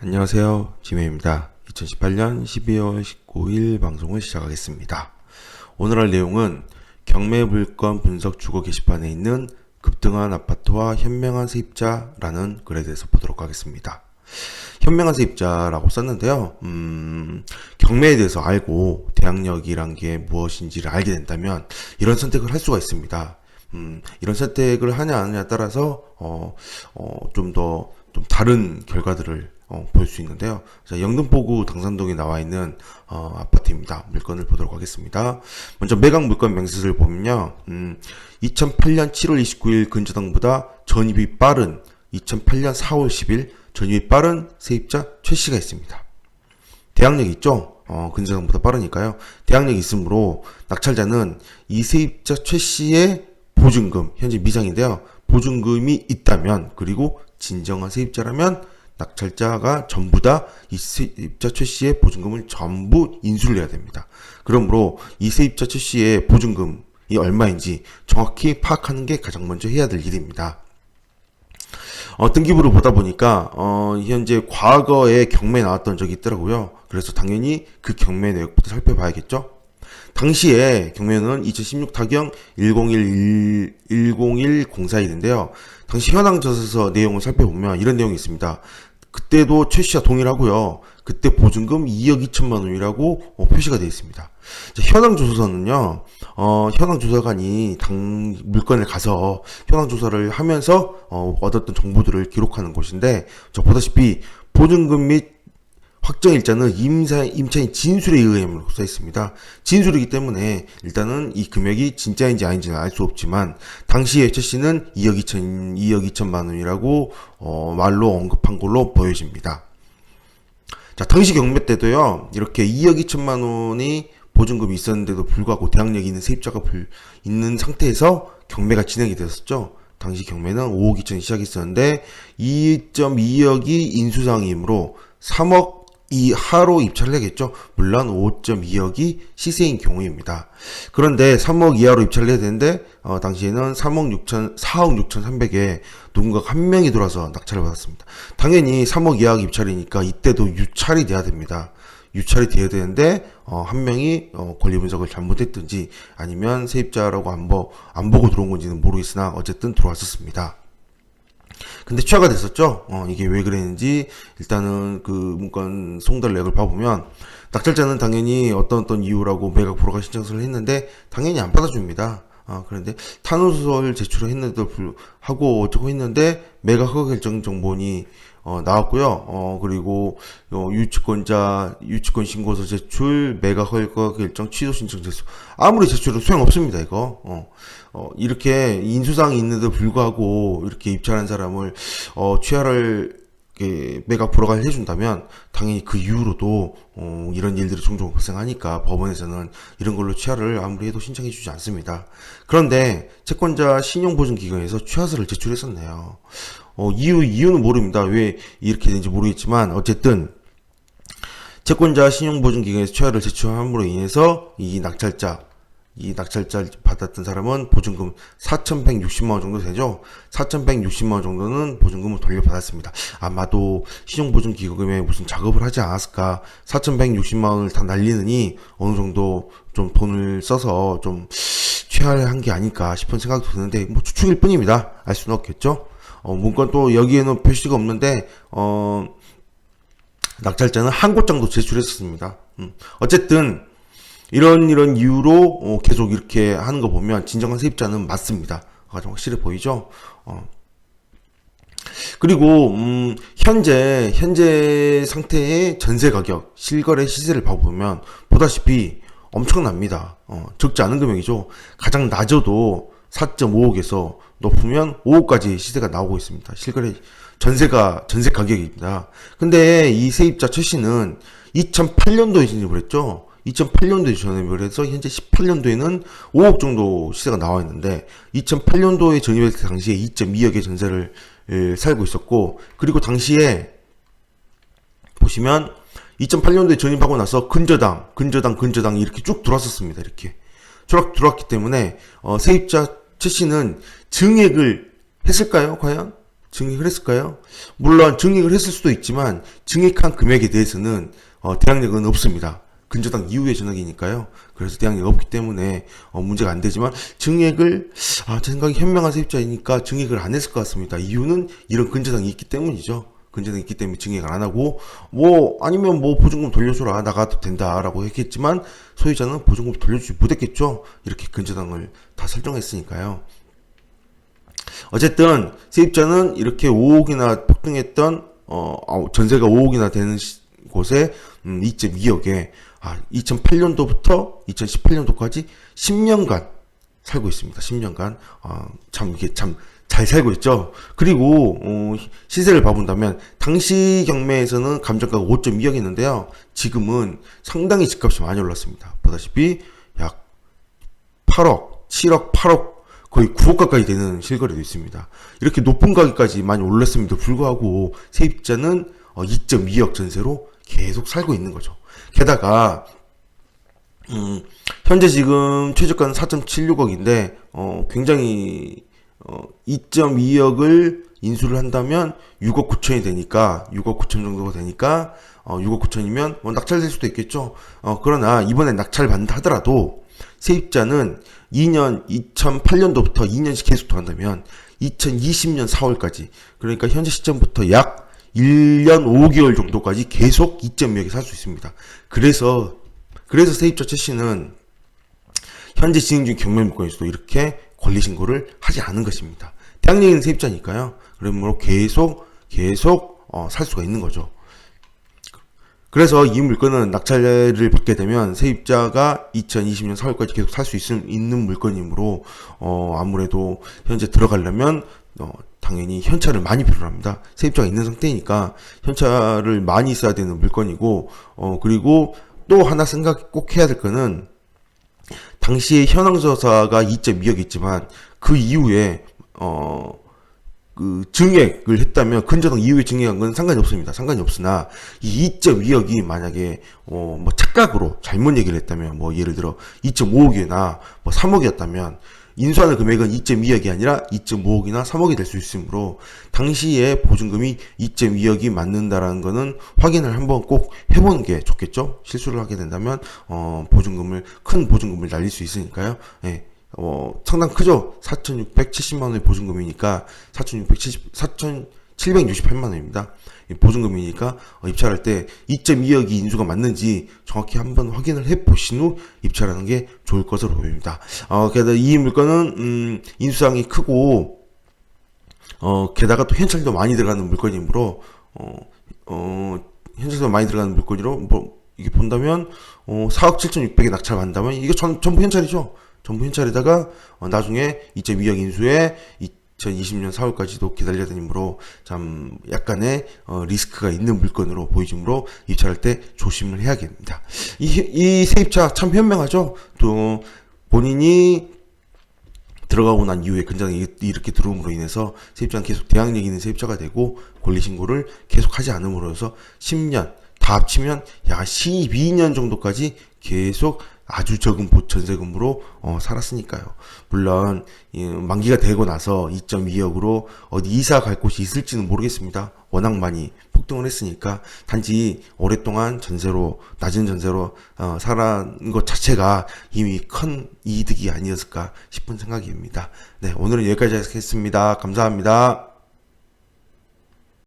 안녕하세요. 지메입니다. 2018년 12월 19일 방송을 시작하겠습니다. 오늘 할 내용은 경매 물건 분석 주거 게시판에 있는 급등한 아파트와 현명한 세입자라는 글에 대해서 보도록 하겠습니다. 현명한 세입자라고 썼는데요. 경매에 대해서 알고 대항력이란 게 무엇인지를 알게 된다면 이런 선택을 할 수가 있습니다. 이런 선택을 하냐 안 하냐에 따라서 좀 다른 결과들을 볼 수 있는데요. 자, 영등포구 당산동에 나와 있는 아파트입니다. 물건을 보도록 하겠습니다. 먼저 매각 물건 명세서를 보면요. 2008년 7월 29일 근저당보다 전입이 빠른 2008년 4월 10일 전입이 빠른 세입자 최 씨가 있습니다. 대항력이 있죠. 근저당보다 빠르니까요. 대항력이 있으므로 낙찰자는 이 세입자 최 씨의 보증금, 현재 미상인데요. 보증금이 있다면, 그리고 진정한 세입자라면 낙찰자가 전부 다 이 세입자 최 씨의 보증금을 전부 인수를 해야 됩니다. 그러므로 이 세입자 최 씨의 보증금이 얼마인지 정확히 파악하는 게 가장 먼저 해야 될 일입니다. 등기부를 보다 보니까 현재 과거에 경매에 나왔던 적이 있더라고요. 그래서 당연히 그 경매 내역부터 살펴봐야겠죠. 당시에 경매는 2016 타경 10104일인데요. 당시 현황 저서서 내용을 살펴보면 이런 내용이 있습니다. 그때도 최 씨와 동일하고요. 그때 보증금 2억 2천만 원이라고 표시가 되어 있습니다. 자, 현황 조서서는요. 현황 조사관이 물건을 가서 현황 조사를 하면서 얻었던 정보들을 기록하는 곳인데, 보다시피 보증금 및 확정일자는 임차인 진술에 의함으로 써 있습니다. 진술이기 때문에 일단은 이 금액이 진짜인지 아닌지는 알 수 없지만 당시에 최 씨는 2억 2천만 원이라고 말로 언급한 걸로 보여집니다. 자, 당시 경매 때도요. 이렇게 2억 2천만 원이 보증금이 있었는데도 불구하고 대항력이 있는 세입자가 있는 상태에서 경매가 진행이 됐었죠. 당시 경매는 5억 2천이 시작했었는데 2.2억이 인수상이므로 3억 이하로 입찰을 하겠죠. 물론 5.2억이 시세인 경우입니다. 그런데 3억 이하로 입찰을 해야 되는데 당시에는 4억 6천3백에 누군가가 한 명이 들어와서 낙찰을 받았습니다. 당연히 3억 이하 입찰이니까 이때도 유찰이 돼야 됩니다. 유찰이 돼야 되는데 한 명이 권리 분석을 잘못했든지 아니면 세입자라고 안 보고 들어온 건지는 모르겠으나 어쨌든 들어왔었습니다. 근데 취하가 됐었죠. 이게 왜 그랬는지 일단은 그 문건 송달 내역을 봐보면 낙찰자는 당연히 어떤 이유라고 매각 불허가 신청서를 했는데 당연히 안 받아줍니다. 그런데 탄원서를 제출을 했는데도 불구하고 어쩌고 했는데 매각 허가 결정 정보원이 나왔고요. 그리고 유치권 신고서 제출, 매각 허가 결정 취소 신청 제출. 아무리 제출해도 소용없습니다, 이거. 이렇게 인수상이 있는데도 불구하고 이렇게 입찰한 사람을 취하를 매각 불허가 해준다면 당연히 그 이후로도 이런 일들이 종종 발생하니까 법원에서는 이런 걸로 취하를 아무리 해도 신청해주지 않습니다. 그런데 채권자 신용보증기관에서 취하서를 제출했었네요. 이유는 모릅니다. 왜 이렇게 되는지 모르겠지만 어쨌든 채권자 신용보증기관에서 취하를 제출함으로 인해서 이 낙찰자 받았던 사람은 보증금 4,160만 원 정도 되죠. 4,160만 원 정도는 보증금을 돌려받았습니다. 아마도 신용보증기금에 무슨 작업을 하지 않았을까. 4,160만 원을 다 날리느니 어느 정도 좀 돈을 써서 좀 취하한 게 아닐까 싶은 생각도 드는데 추측일 뿐입니다. 알 수는 없겠죠. 문건 또 여기에는 표시가 없는데 낙찰자는 한 곳장도 제출했었습니다. 어쨌든 이런 이유로 계속 이렇게 하는 거 보면 진정한 세입자는 맞습니다. 가장 확실해 보이죠? 그리고 현재 상태의 전세 가격, 실거래 시세를 봐보면 보다시피 엄청납니다. 적지 않은 금액이죠. 가장 낮아도 4.5억에서 높으면 5억까지 시세가 나오고 있습니다. 실거래 전세 가격입니다. 근데 이 세입자 최 씨는 2008년도에 진입을 했죠. 2008년도에 전입을 해서 현재 18년도에는 5억 정도 시세가 나와 있는데 2008년도에 전입했을 당시에 2.2억의 전세를 살고 있었고, 그리고 당시에 보시면 2008년도에 전입하고 나서 근저당 이렇게 쭉 들어왔었습니다. 이렇게 쭉 들어왔기 때문에 세입자 최 씨는 증액을 했을까요? 과연? 증액을 했을까요? 물론 증액을 했을 수도 있지만 증액한 금액에 대해서는 대항력은 없습니다. 근저당 이후의 전액이니까요. 그래서 대항력이 없기 때문에 문제가 안 되지만 증액을 제 생각에 현명한 세입자이니까 증액을 안 했을 것 같습니다. 이유는 이런 근저당이 있기 때문이죠. 근저당이 있기 때문에 증액을 안 하고 아니면 보증금 돌려줘라 나가도 된다라고 했겠지만 소유자는 보증금 돌려주지 못했겠죠. 이렇게 근저당을 다 설정했으니까요. 어쨌든 세입자는 이렇게 5억이나 폭등했던 전세가 5억이나 되는 곳에 2.2억에 2008년도부터 2018년도까지 10년간 살고 있습니다. 10년간 이게 참 잘 살고 있죠. 그리고 시세를 봐본다면 당시 경매에서는 감정가가 5.2억이었는데요. 지금은 상당히 집값이 많이 올랐습니다. 보다시피 약 8억, 7억, 8억 거의 9억 가까이 되는 실거래도 있습니다. 이렇게 높은 가격까지 많이 올랐음에도 불구하고 세입자는 2.2억 전세로 계속 살고 있는 거죠. 게다가 현재 지금 최저가는 4.76억인데 굉장히 2.2억을 인수를 한다면 6억 9천이 되니까 6억 9천 정도가 되니까 6억 9천이면 낙찰될 수도 있겠죠. 그러나 이번에 낙찰받는다 하더라도 세입자는 2008년도부터 2년씩 계속 더한다면 2020년 4월까지 그러니까 현재 시점부터 약 1년 5개월 정도까지 계속 2.2억에 살 수 있습니다. 그래서 세입자 최 씨는 현재 진행 중인 경매 물건에서도 이렇게 권리 신고를 하지 않은 것입니다. 대항력 있는 세입자니까요. 그러므로 계속 살 수가 있는 거죠. 그래서 이 물건은 낙찰을 받게 되면 세입자가 2020년 4월까지 계속 살 수 있는 물건이므로 아무래도 현재 들어가려면 당연히 현찰을 많이 필요합니다. 세입자가 있는 상태니까 현찰을 많이 써야 되는 물건이고 그리고 또 하나 생각 꼭 해야 될 거는 당시에 현황조사가 2.2억이었지만 그 이후에 증액을 했다면 근저당 이후에 증액한 건 상관이 없습니다. 상관이 없으나 이 2.2억이 만약에 착각으로 잘못 얘기를 했다면 예를 들어 2.5억이나 3억이었다면 인수하는 금액은 2.2억이 아니라 2.5억이나 3억이 될 수 있으므로 당시에 보증금이 2.2억이 맞는다라는 거는 확인을 한번 꼭 해보는 게 좋겠죠. 실수를 하게 된다면 큰 보증금을 날릴 수 있으니까요. 예. 상당 크죠. 4,670만 원의 보증금이니까 4,768만 원입니다. 보증금이니까 입찰할 때 2.2억이 인수가 맞는지 정확히 한번 확인을 해 보신 후 입찰하는 게 좋을 것으로 보입니다. 게다가 이 물건은 인수상이 크고 게다가 또 현찰도 많이 들어가는 물건이므로 현찰도 많이 들어가는 물건으로 이게 본다면 4억 7,600에 낙찰한다면 이게 전부 현찰이죠. 전부 현찰에다가 나중에 2.2억 인수에 2020년 4월까지도 기다려야 되므로 참 약간의 리스크가 있는 물건으로 보이므로 입찰할 때 조심을 해야겠습니다. 이 세입자 참 현명하죠. 또 본인이 들어가고 난 이후에 근저당이 이렇게 들어옴으로 인해서 세입자는 계속 대항력 있는 세입자가 되고 권리신고를 계속 하지 않음으로써 10년 다 합치면 약 12년 정도까지 계속 아주 적은 전세금으로 살았으니까요. 물론 만기가 되고 나서 2.2억으로 어디 이사 갈 곳이 있을지는 모르겠습니다. 워낙 많이 폭등을 했으니까 단지 오랫동안 낮은 전세로 살아온 것 자체가 이미 큰 이득이 아니었을까 싶은 생각입니다. 네, 오늘은 여기까지 하겠습니다. 감사합니다.